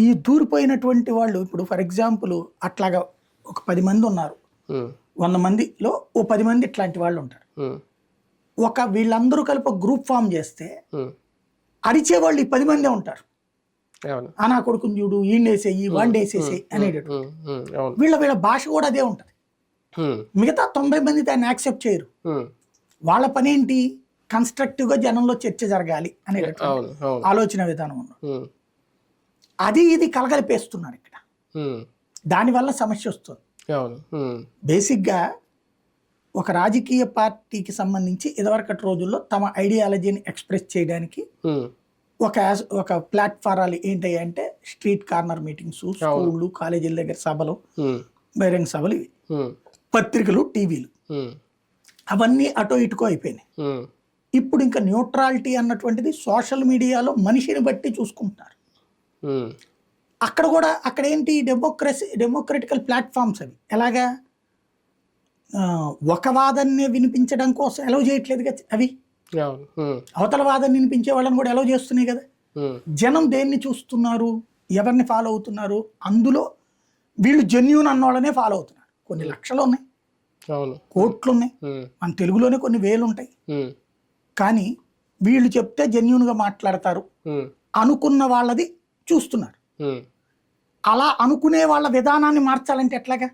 ఈ దూరిపోయినటువంటి వాళ్ళు ఇప్పుడు ఫర్ ఎగ్జాంపుల్ అట్లాగా ఒక 10 మంది ఉన్నారు, 100 మందిలో ఓ 10 మంది ఇట్లాంటి వాళ్ళు ఉంటారు. ఒక వీళ్ళందరూ కలిపి ఒక గ్రూప్ ఫామ్ చేస్తే అరిచే వాళ్ళు ఈ 10 మందే ఉంటారు. నా కొడుకుని చూడు, ఈయనేసేయి, వాండేసేసేయి అనేటట్టు. వీళ్ళ భాష కూడా అదే ఉంటది. మిగతా 90 మంది దాన్ని యాక్సెప్ట్ చేయరు. వాళ్ళ పని ఏంటి, కన్స్ట్రక్టివ్ గా జనంలో చర్చ జరగాలి అనేటట్టు ఆలోచన విధానం ఉన్నది. అది ఇది కలగలిపేస్తున్నారు ఇక్కడ. దానివల్ల సమస్య వస్తుంది. బేసిక్ గా ఒక రాజకీయ పార్టీకి సంబంధించి ఇదివరకటి రోజుల్లో తమ ఐడియాలజీని ఎక్స్ప్రెస్ చేయడానికి ఒక ప్లాట్ఫారాలు ఏంటి అంటే స్ట్రీట్ కార్నర్ మీటింగ్స్, స్కూళ్ళు, కాలేజీల దగ్గర సభలు, బహిరంగ సభలు, ఇవి పత్రికలు, టీవీలు, అవన్నీ అటో ఇటుకో అయిపోయినాయి. ఇప్పుడు ఇంకా న్యూట్రాలిటీ అన్నటువంటిది సోషల్ మీడియాలో మనిషిని బట్టి చూసుకుంటున్నారు. అక్కడ ఏంటి డెమోక్రటికల్ ప్లాట్ఫామ్స్ అవి ఎలాగా ఒక వాదన్నే వినిపించడం కోసం ఎలవ్ చేయట్లేదు కదా, అవి అవతల వాదన వినిపించే వాళ్ళని కూడా ఎలవ్ చేస్తున్నాయి కదా. జనం దేన్ని చూస్తున్నారు, ఎవరిని ఫాలో అవుతున్నారు, అందులో వీళ్ళు జెన్యూన్ అన్నోళ్ళనే ఫాలో అవుతున్నారు. కొన్ని లక్షలు ఉన్నాయి, కోట్లు ఉన్నాయి, మన తెలుగులోనే కొన్ని వేలు ఉంటాయి. కానీ వీళ్ళు చెప్తే జెన్యూన్ గా మాట్లాడతారు అనుకున్న వాళ్ళది చూస్తున్నారు. అలా అనుకునే వాళ్ళ విధానాన్ని మార్చాలంటే ఎట్లాగా,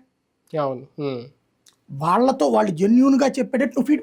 వాళ్ళతో వాళ్ళు జెన్యూన్ గా చెప్పేటట్టు నువ్వు ఫీడ్బ్యాక్